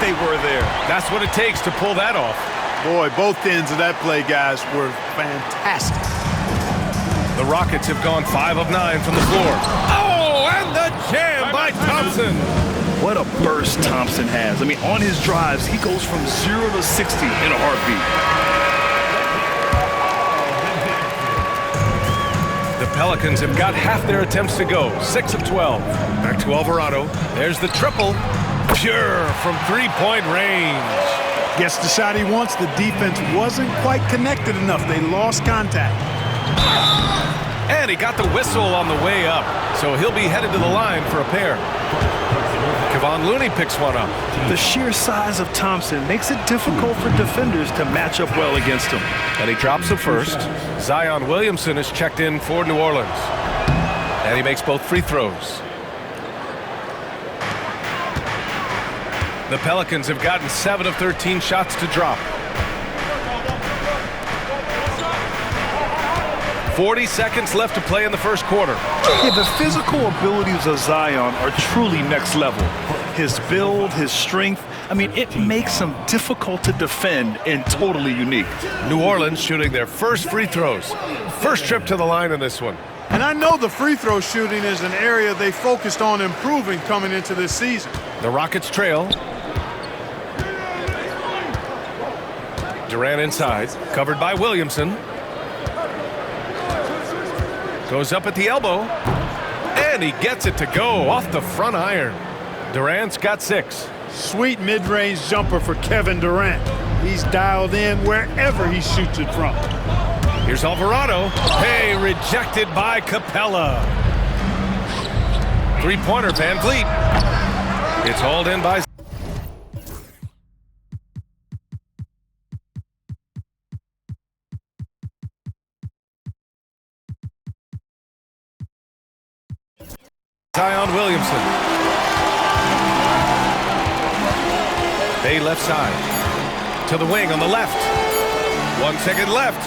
they were there. That's what it takes to pull that off. Boy, both ends of that play, guys, were fantastic. The Rockets have gone 5 of 9 from the floor. Oh, and the jam by Thompson. What a burst Thompson has. I mean, on his drives, he goes from 0 to 60 in a heartbeat. The Pelicans have got half their attempts to go, 6 of 12. Back to Alvarado. There's the triple. Pure from three-point range. Gets the shot he wants. The defense wasn't quite connected enough. They lost contact. And he got the whistle on the way up, so he'll be headed to the line for a pair. Kevon Looney picks one up. The sheer size of Thompson makes it difficult for defenders to match up well against him. And he drops the first. Zion Williamson is checked in for New Orleans. And he makes both free throws. The Pelicans have gotten 7 of 13 shots to drop. 40 seconds left to play in the first quarter. Yeah, the physical abilities of Zion are truly next level. His build, his strength, I mean, it makes him difficult to defend and totally unique. New Orleans shooting their first free throws. First trip to the line in this one. And I know the free throw shooting is an area they focused on improving coming into this season. The Rockets trail. Durant inside, covered by Williamson. Goes up at the elbow, and he gets it to go off the front iron. Durant's got 6. Sweet mid-range jumper for Kevin Durant. He's dialed in wherever he shoots it from. Here's Alvarado. Hey, rejected by Capella. Three-pointer, Van Vliet. It's hauled in by Zion Williamson. Bay left side. To the wing on the left. 1 second left.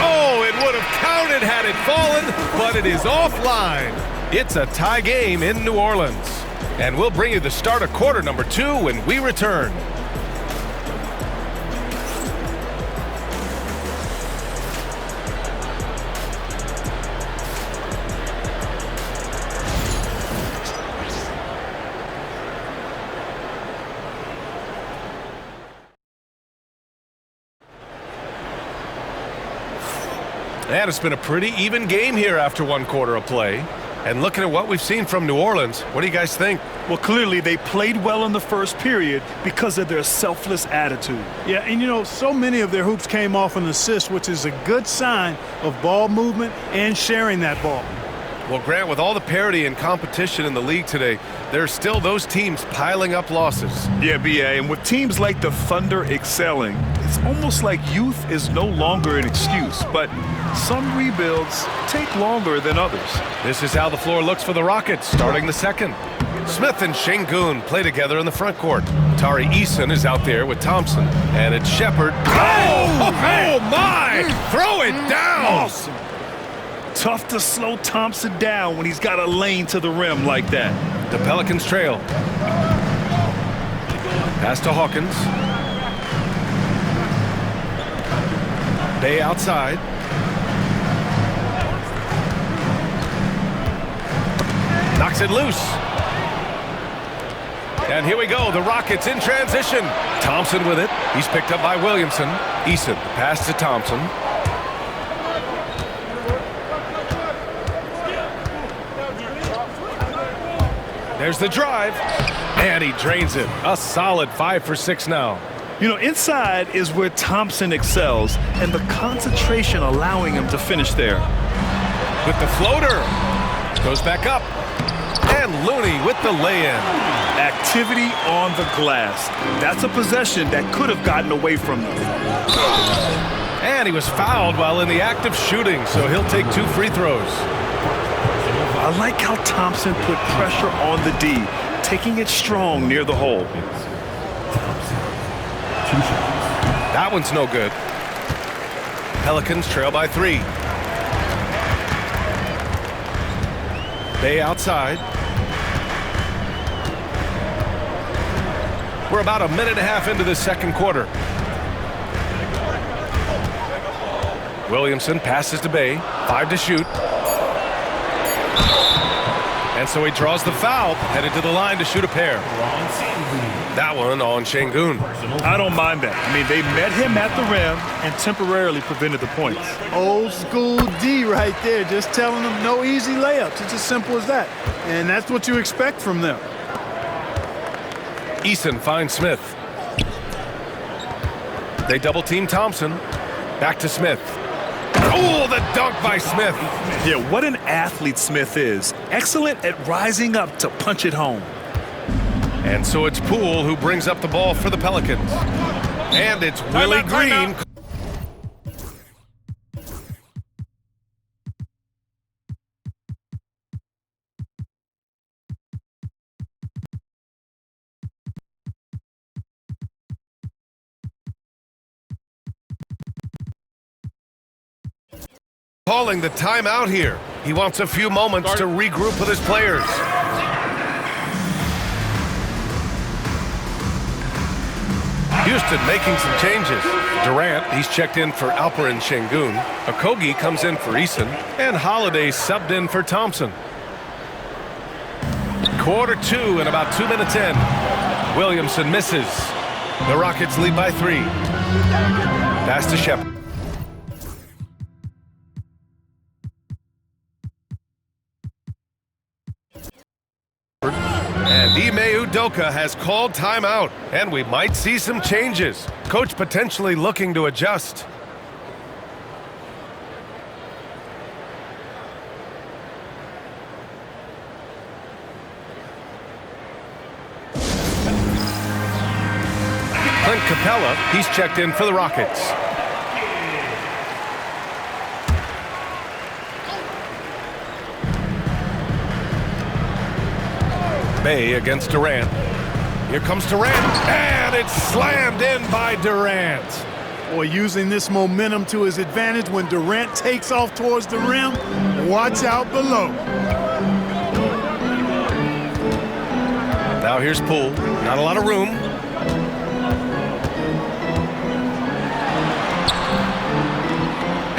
Oh, it would have counted had it fallen, but it is offline. It's a tie game in New Orleans. And we'll bring you the start of quarter number 2 when we return. And it's been a pretty even game here after 1 quarter of play. And looking at what we've seen from New Orleans, what do you guys think? Well, clearly they played well in the first period because of their selfless attitude. Yeah, and you know, so many of their hoops came off an assist, which is a good sign of ball movement and sharing that ball. Well, Grant, with all the parity and competition in the league today, there are still those teams piling up losses. Yeah, B.A., and with teams like the Thunder excelling, it's almost like youth is no longer an excuse, but some rebuilds take longer than others. This is how the floor looks for the Rockets, starting the second. Smith and Şengün play together in the front court. Tari Eason is out there with Thompson, and it's Shepherd. Oh my! Throw it down! Awesome. Tough to slow Thompson down when he's got a lane to the rim like that. The Pelicans trail. Pass to Hawkins. Bay outside. Knocks it loose. And here we go, the Rockets in transition. Thompson with it. He's picked up by Williamson. Eason, pass to Thompson. There's the drive. And he drains it. A solid 5 for 6 now. You know, inside is where Thompson excels, and the concentration allowing him to finish there. With the floater. Goes back up. And Looney with the lay-in. Activity on the glass. That's a possession that could have gotten away from them. And he was fouled while in the act of shooting, so he'll take 2 free throws. I like how Thompson put pressure on the D, taking it strong near the hole. That one's no good. Pelicans trail by 3. Bay outside. We're about a minute and a half into the second quarter. Williamson passes to Bay. 5 to shoot. And so he draws the foul, headed to the line to shoot a pair. That one on Şengün. I don't mind that. I mean, they met him at the rim and temporarily prevented the points. Old school D right there, just telling them no easy layups. It's as simple as that. And that's what you expect from them. Eason finds Smith. They double team Thompson. Back to Smith. Oh, the dunk by Smith. Yeah, what an athlete Smith is. Excellent at rising up to punch it home. And so it's Poole who brings up the ball for the Pelicans. And it's Willie Green. Calling the timeout here. He wants a few moments to regroup with his players. Houston making some changes. Durant, he's checked in for Alperen Şengün. Okogie comes in for Eason. And Holiday subbed in for Thompson. Quarter 2 and about 2 minutes in. Williamson misses. The Rockets lead by 3. Pass to Shepard. And Ime Udoka has called timeout, and we might see some changes. Coach potentially looking to adjust. Clint Capella, he's checked in for the Rockets. Bay against Durant. Here comes Durant, and it's slammed in by Durant. Boy, using this momentum to his advantage when Durant takes off towards the rim, watch out below. Now here's Poole. Not a lot of room.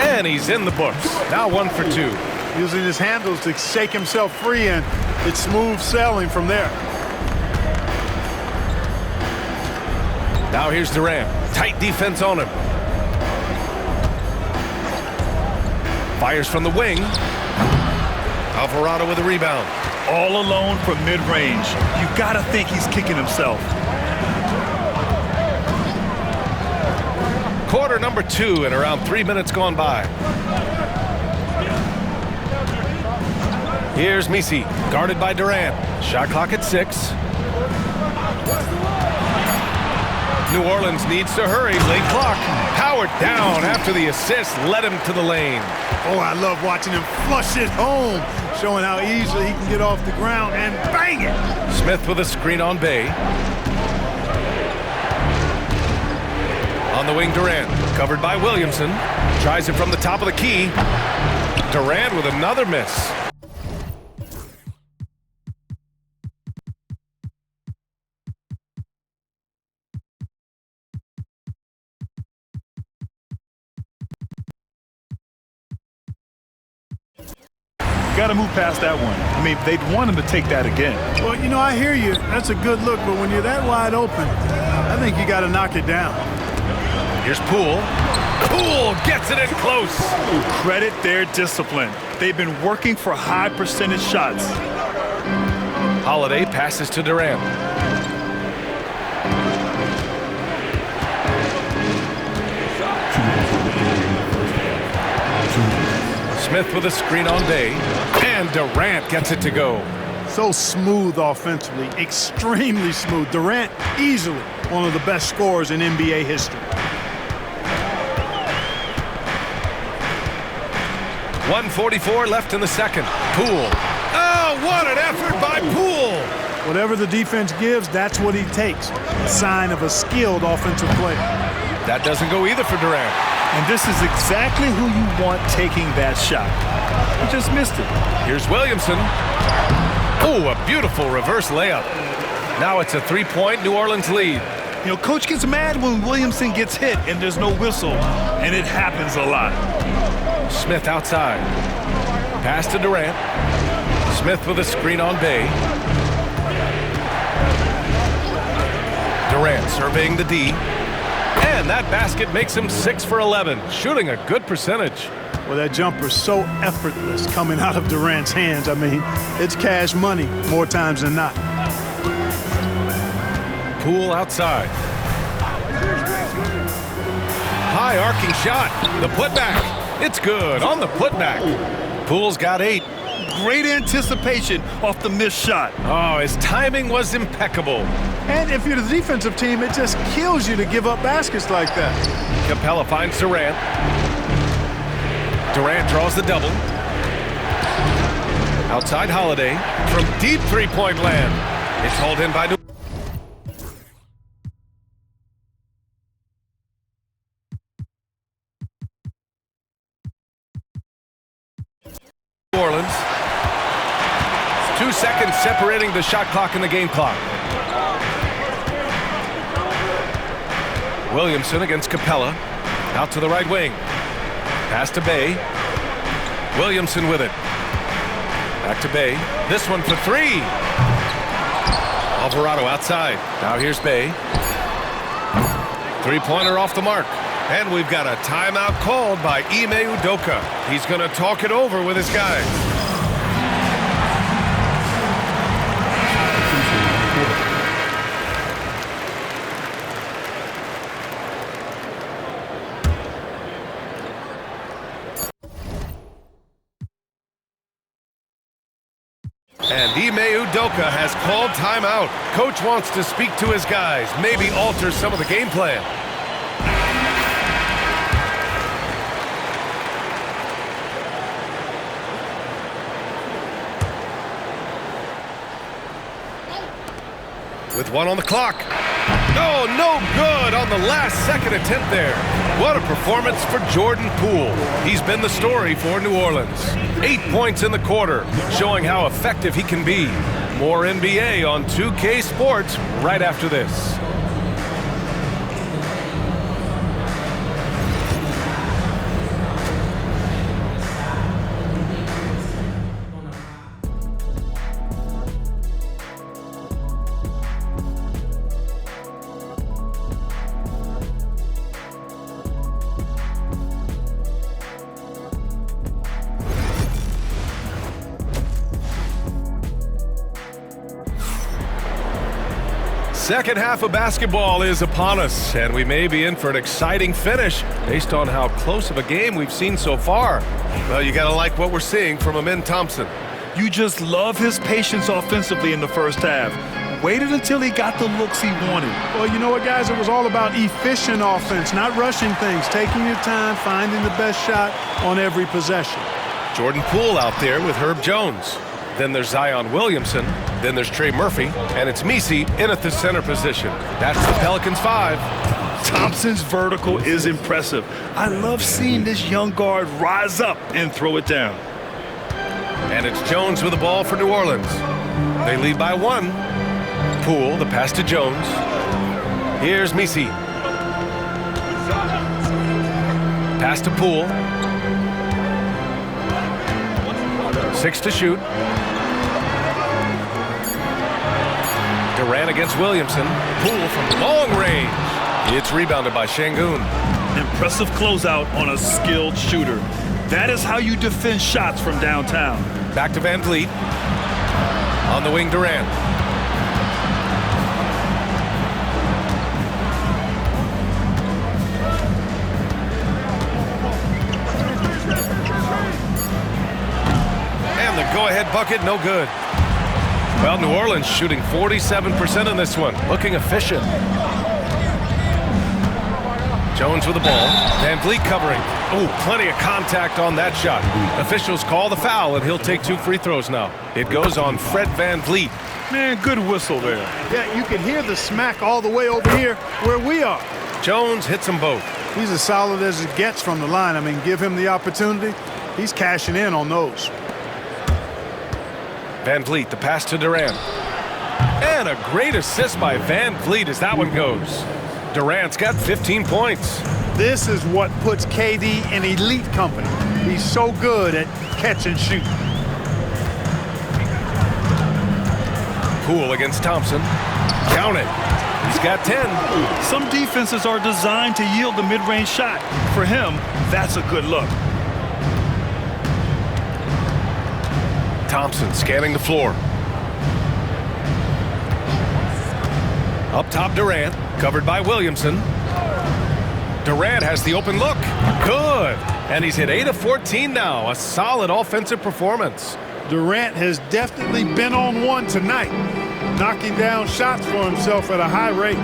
And he's in the books. Now 1 for 2. Using his handles to shake himself free, and it's smooth sailing from there. Now here's Durant. Tight defense on him. Fires from the wing. Alvarado with a rebound. All alone from mid-range. You gotta think he's kicking himself. Quarter number 2 and around 3 minutes gone by. Here's Messi, guarded by Durant. Shot clock at 6. New Orleans needs to hurry. Late clock. Howard down after the assist led him to the lane. Oh, I love watching him flush it home, showing how easily he can get off the ground and bang it. Smith with a screen on Bay. On the wing, Durant, covered by Williamson. Tries it from the top of the key. Durant with another miss. Got to move past that one. I mean, they'd want him to take that again. Well, you know, I hear you. That's a good look, but when you're that wide open, I think you got to knock it down. Here's Poole. Poole gets it in close. Ooh, credit their discipline. They've been working for high percentage shots. Holiday passes to Durant. Smith with a screen on Bay, and Durant gets it to go. So smooth offensively, extremely smooth. Durant, easily one of the best scorers in NBA history. 1:44 left in the second. Poole. Oh, what an effort by Poole! Whatever the defense gives, that's what he takes. A sign of a skilled offensive player. That doesn't go either for Durant. And this is exactly who you want taking that shot. He just missed it. Here's Williamson. Oh, a beautiful reverse layup. Now it's a 3-point New Orleans lead. You know, coach gets mad when Williamson gets hit and there's no whistle, and it happens a lot. Smith outside. Pass to Durant. Smith with a screen on Bay. Durant surveying the D. And that basket makes him 6 for 11, shooting a good percentage. Well, that jumper's so effortless coming out of Durant's hands. I mean, it's cash money more times than not. Poole outside. High arcing shot. The putback. It's good on the putback. Poole's got 8. Great anticipation off the missed shot. Oh, his timing was impeccable. And if you're the defensive team, it just kills you to give up baskets like that. Capella finds Durant. Durant draws the double. Outside Holiday from deep three-point land. It's hauled in by New Orleans. 2 seconds separating the shot clock and the game clock. Williamson against Capella. Out to the right wing. Pass to Bay. Williamson with it. Back to Bay. This one for 3. Alvarado outside. Now here's Bay. Three-pointer off the mark. And we've got a timeout called by Ime Udoka. He's going to talk it over with his guys. And Ime Udoka has called timeout. Coach wants to speak to his guys, maybe alter some of the game plan. With 1 on the clock. Oh, no good on the last second attempt there. What a performance for Jordan Poole. He's been the story for New Orleans. 8 points in the quarter, showing how effective he can be. More NBA on 2K Sports right after this. Second half of basketball is upon us, and we may be in for an exciting finish based on how close of a game we've seen so far. Well, you gotta like what we're seeing from Amin Thompson. You just love his patience offensively in the first half. Waited until he got the looks he wanted. Well, you know what, guys? It was all about efficient offense, not rushing things, taking your time, finding the best shot on every possession. Jordan Poole out there with Herb Jones. Then there's Zion Williamson. Then there's Trey Murphy. And it's Misi in at the center position. That's the Pelicans 5. Thompson's vertical is impressive. I love seeing this young guard rise up and throw it down. And it's Jones with the ball for New Orleans. They lead by 1. Poole, the pass to Jones. Here's Misi. Pass to Poole. 6 to shoot. Durant against Williamson. Poole from long range. It's rebounded by Şengün. Impressive closeout on a skilled shooter. That is how you defend shots from downtown. Back to Van Vliet. On the wing, Durant. And the go-ahead bucket, no good. Well, New Orleans shooting 47% in this one. Looking efficient. Jones with the ball. Van Vliet covering. Oh, plenty of contact on that shot. Officials call the foul, and he'll take 2 free throws now. It goes on Fred Van Vliet. Man, good whistle there. Yeah, you can hear the smack all the way over here where we are. Jones hits them both. He's as solid as it gets from the line. I mean, give him the opportunity. He's cashing in on those. Van Vliet, the pass to Durant. And a great assist by Van Vliet as that one goes. Durant's got 15 points. This is what puts KD in elite company. He's so good at catch and shoot. Poole against Thompson. Count it. He's got 10. Some defenses are designed to yield the mid-range shot. For him, that's a good look. Thompson scanning the floor. Up top, Durant, covered by Williamson. Durant has the open look. Good. And he's hit 8 of 14 now. A solid offensive performance. Durant has definitely been on one tonight, knocking down shots for himself at a high rate.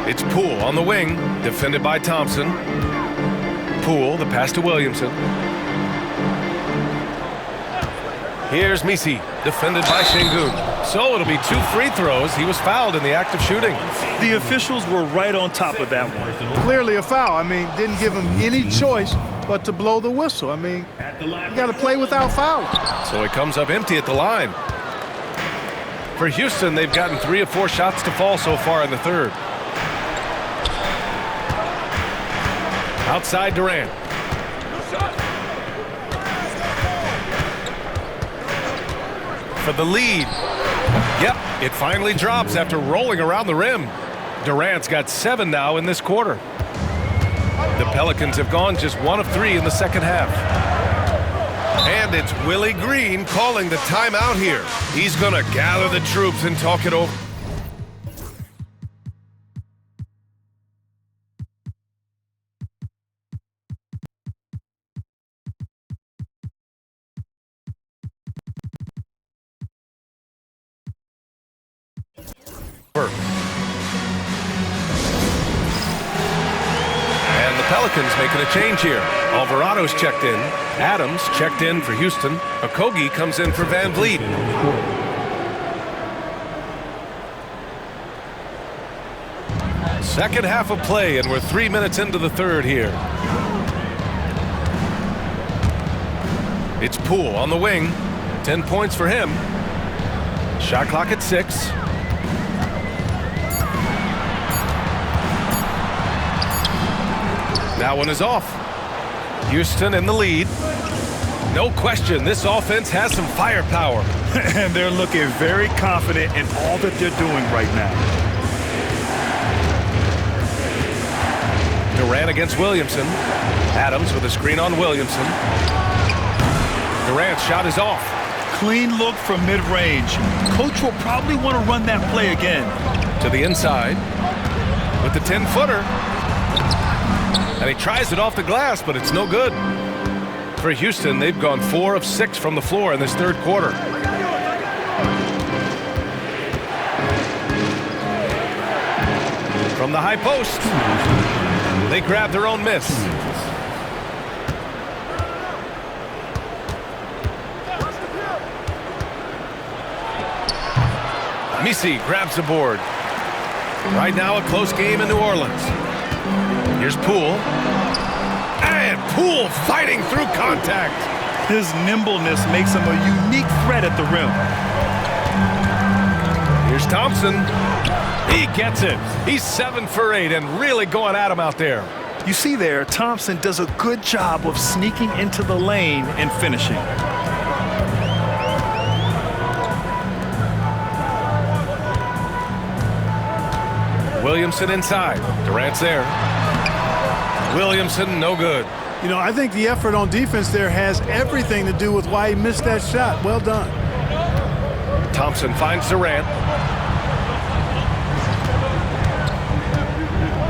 It's Poole on the wing, defended by Thompson. Poole, the pass to Williamson. Here's Misi, defended by Şengün. So it'll be 2 free throws. He was fouled in the act of shooting. The officials were right on top of that one. Clearly a foul. I mean, didn't give him any choice but to blow the whistle. I mean, you got to play without fouling. So he comes up empty at the line. For Houston, they've gotten 3 of 4 shots to fall so far in the third. Outside Durant. For the lead. Yep, it finally drops after rolling around the rim. Durant's got 7 now in this quarter. The Pelicans have gone just 1 of 3 in the second half. And it's Willie Green calling the timeout here. He's going to gather the troops and talk it over. And the Pelicans making a change here. Alvarado's checked in. Adams checked in for Houston. Okogie comes in for Van Vliet. Second half of play, and we're 3 minutes into the third here. It's Poole on the wing. 10 points for him. Shot clock at 6. That one is off. Houston in the lead. No question, this offense has some firepower. And they're looking very confident in all that they're doing right now. Durant against Williamson. Adams with a screen on Williamson. Durant's shot is off. Clean look from mid-range. Coach will probably want to run that play again. To the inside with the 10-footer. And he tries it off the glass, but it's no good. For Houston, they've gone 4 of 6 from the floor in this third quarter. From the high post, they grab their own miss. Misi grabs the board. Right now, a close game in New Orleans. Here's Poole. And Poole fighting through contact. His nimbleness makes him a unique threat at the rim. Here's Thompson. He gets it. He's 7 for 8 and really going at him out there. You see there, Thompson does a good job of sneaking into the lane and finishing. Williamson inside. Durant's there. Williamson, no good. You know, I think the effort on defense there has everything to do with why he missed that shot. Well done. Thompson finds Durant.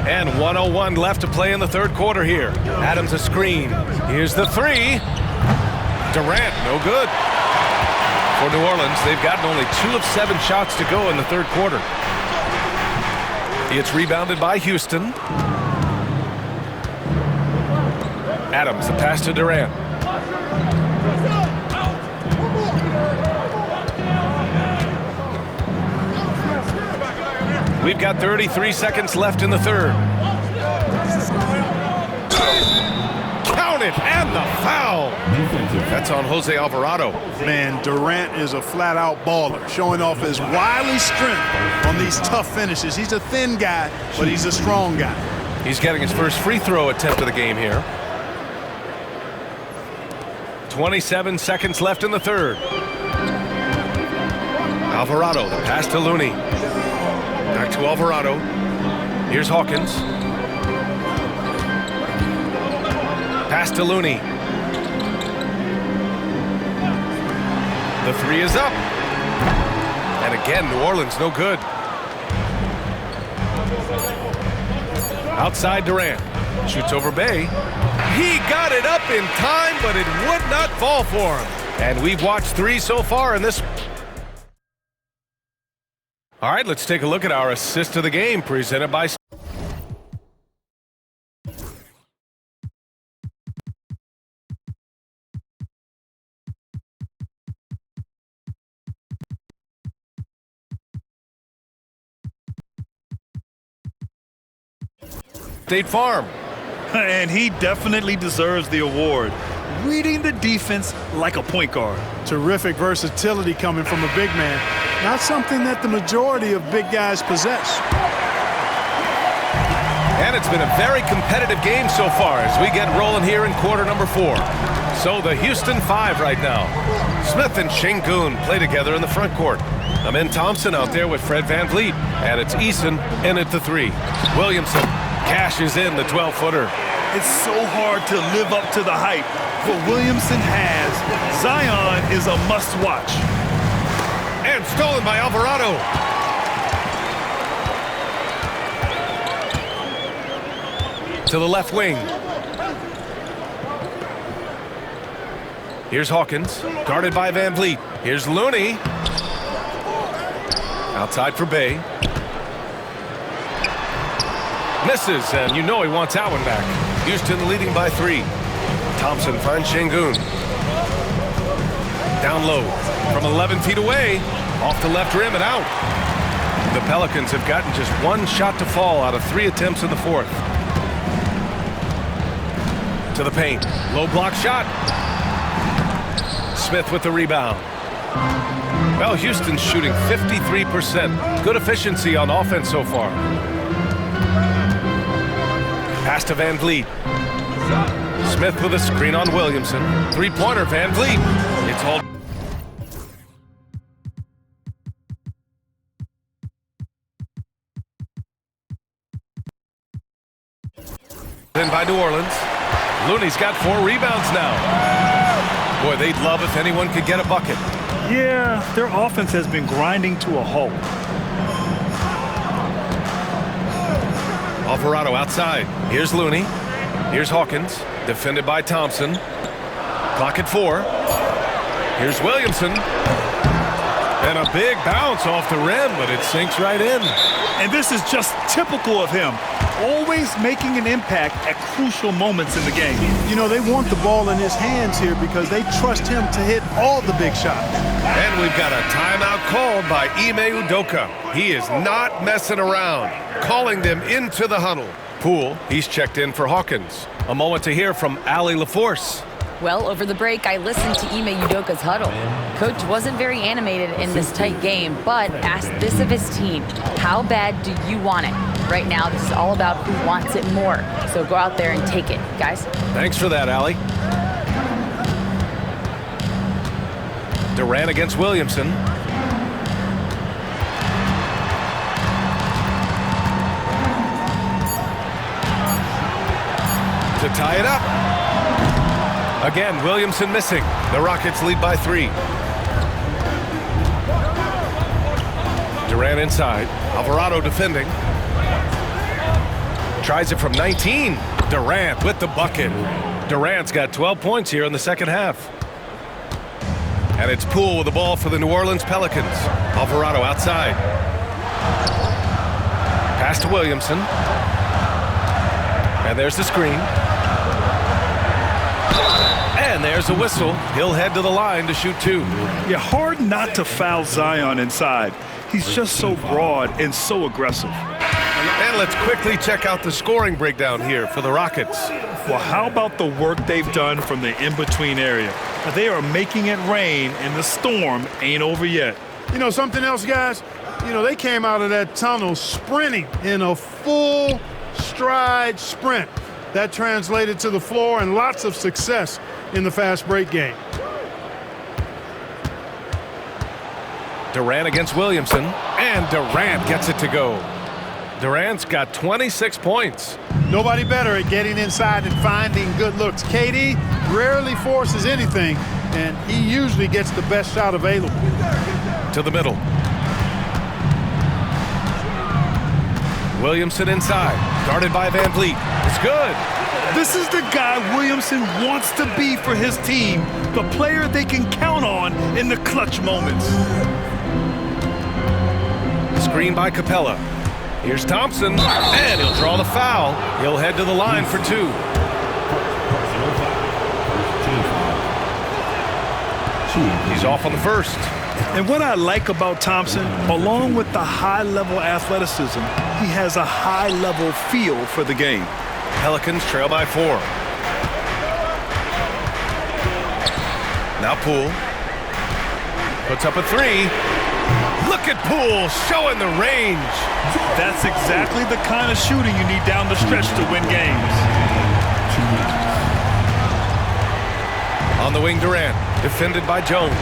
And 1:01 left to play in the third quarter here. Adams a screen. Here's the 3. Durant, no good. For New Orleans, they've gotten only 2 of 7 shots to go in the third quarter. It's rebounded by Houston. Adams, the pass to Durant. We've got 33 seconds left in the third. Count it, and the foul. That's on Jose Alvarado. Man, Durant is a flat-out baller, showing off his wily strength on these tough finishes. He's a thin guy, but he's a strong guy. He's getting his first free throw attempt of the game here. 27 seconds left in the third. Alvarado, the pass to Looney. Back to Alvarado. Here's Hawkins. Pass to Looney. The three is up. And again, New Orleans no good. Outside Durant. Shoots over Bay. He got it up in time, but it would not fall for him. And we've watched 3 so far in this. All right, let's take a look at our assist of the game presented by State Farm. And he definitely deserves the award. Reading the defense like a point guard. Terrific versatility coming from a big man. Not something that the majority of big guys possess. And it's been a very competitive game so far as we get rolling here in quarter number 4. So the Houston 5 right now. Smith and Şengün play together in the front court. Amen Thompson out there with Fred VanVleet. And it's Eason in at the 3. Williamson cashes in the 12-footer. It's so hard to live up to the hype. What Williamson has, Zion is a must-watch. And stolen by Alvarado. To the left wing. Here's Hawkins, guarded by VanVleet. Here's Looney. Outside for Bay. Misses, and you know he wants that one back. Houston leading by 3. Thompson finds Şengün. Down low from 11 feet away. Off the left rim and out. The Pelicans have gotten just 1 shot to fall out of 3 attempts in the 4th. To the paint. Low block shot. Smith with the rebound. Well, Houston's shooting 53%. Good efficiency on offense so far. Pass to VanVleet. Smith with a screen on Williamson. 3-pointer, VanVleet. It's all. In by New Orleans. Looney's got 4 rebounds now. Boy, they'd love if anyone could get a bucket. Yeah, their offense has been grinding to a halt. Alvarado outside. Here's Looney. Here's Hawkins. Defended by Thompson. Clock at 4. Here's Williamson. And a big bounce off the rim, but it sinks right in. And this is just typical of him. Always making an impact at crucial moments in the game. You know, they want the ball in his hands here because they trust him to hit all the big shots. And we've got a timeout called by Ime Udoka. He is not messing around, calling them into the huddle. Poole, he's checked in for Hawkins. A moment to hear from Allie LaForce. Well, over the break, I listened to Ime Udoka's huddle. Coach wasn't very animated in this tight game, but asked this of his team. How bad do you want it? Right now, this is all about who wants it more. So go out there and take it, guys. Thanks for that, Allie. Durant against Williamson. To tie it up. Again, Williamson missing. The Rockets lead by 3. Durant inside. Alvarado defending. Tries it from 19. Durant with the bucket. Durant's got 12 points here in the second half. And it's Poole with the ball for the New Orleans Pelicans. Alvarado outside. Pass to Williamson. And there's the screen. And there's a whistle. He'll head to the line to shoot 2. Yeah, hard not to foul Zion inside. He's just so broad and so aggressive. And let's quickly check out the scoring breakdown here for the Rockets. Well, how about the work they've done from the in-between area? They are making it rain, and the storm ain't over yet. You know something else, guys? You know, they came out of that tunnel sprinting in a full stride sprint. That translated to the floor and lots of success in the fast break game. Durant against Williamson, and Durant gets it to go. Durant's got 26 points. Nobody better at getting inside and finding good looks. KD rarely forces anything, and he usually gets the best shot available. To the middle. Williamson inside, guarded by Van Vliet. It's good. This is the guy Williamson wants to be for his team, the player they can count on in the clutch moments. Screen by Capella. Here's Thompson, and he'll draw the foul. He'll head to the line for two. He's off on the first. And what I like about Thompson, along with the high-level athleticism, he has a high-level feel for the game. Pelicans trail by 4. Now Poole puts up a 3. Look at Poole showing the range. That's exactly the kind of shooting you need down the stretch to win games. On the wing, Durant, defended by Jones.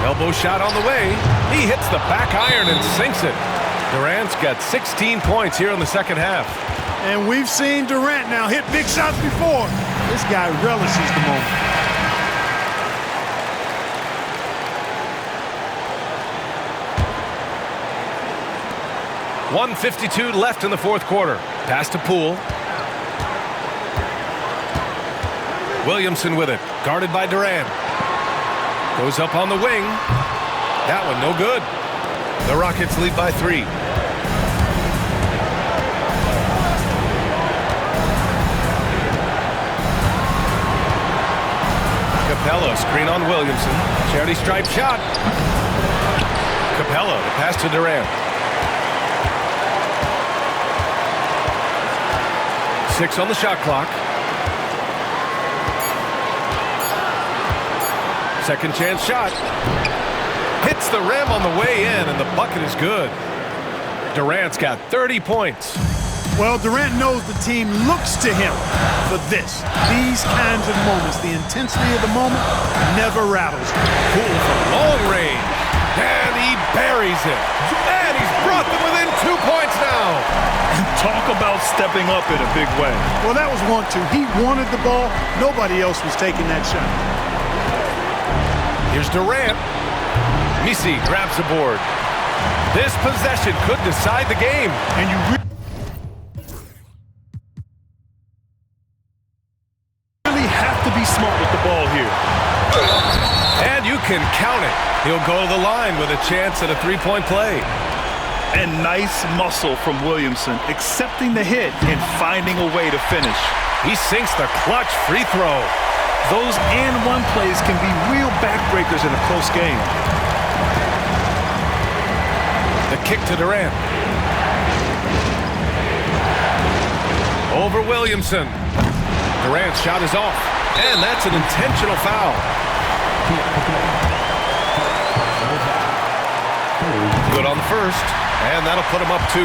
Elbow shot on the way. He hits the back iron and sinks it. Durant's got 16 points here in the second half. And we've seen Durant now hit big shots before. This guy relishes the moment. .152 left in the fourth quarter. Pass to Poole. Williamson with it, guarded by Durant. Goes up on the wing. That one no good. The Rockets lead by 3. Capella, screen on Williamson. Charity stripe shot. Capella, the pass to Durant. 6 on the shot clock. Second chance shot. Hits the rim on the way in, and the bucket is good. Durant's got 30 points. Well, Durant knows the team looks to him for this. These kinds of moments, the intensity of the moment never rattles. Poole from long range. And he buries it. And he's brought them within 2 points now. Talk about stepping up in a big way. Well, that was 1-2. He wanted the ball. Nobody else was taking that shot. Here's Durant. Misi grabs the board. This possession could decide the game. And you really have to be smart with the ball here. And you can count it. He'll go to the line with a chance at a three-point play. And nice muscle from Williamson, accepting the hit and finding a way to finish. He sinks the clutch free throw. Those and-one plays can be real backbreakers in a close game. The kick to Durant. Over Williamson. Durant's shot is off. And that's an intentional foul. Good on the first. And that'll put him up 2.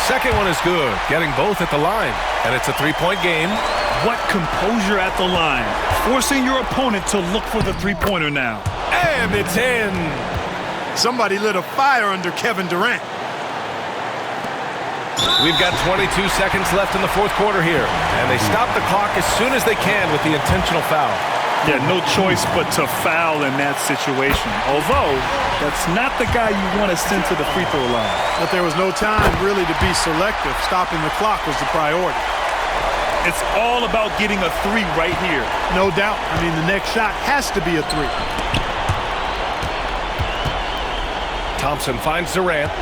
Second one is good, getting both at the line. And it's a three-point game. What composure at the line, forcing your opponent to look for the three-pointer now. And it's in. Somebody lit a fire under Kevin Durant. We've got 22 seconds left in the fourth quarter here. And they stop the clock as soon as they can with the intentional foul. Yeah, no choice but to foul in that situation. Although, that's not the guy you want to send to the free throw line. But there was no time really to be selective. Stopping the clock was the priority. It's all about getting a 3 right here. No doubt. I mean, the next shot has to be a 3. Thompson finds Durant.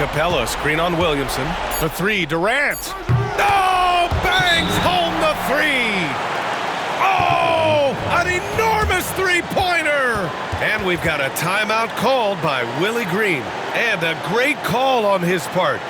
Capella, screen on Williamson. The 3, Durant. No! Bangs home the 3! Oh! An And we've got a timeout called by Willie Green. And a great call on his part.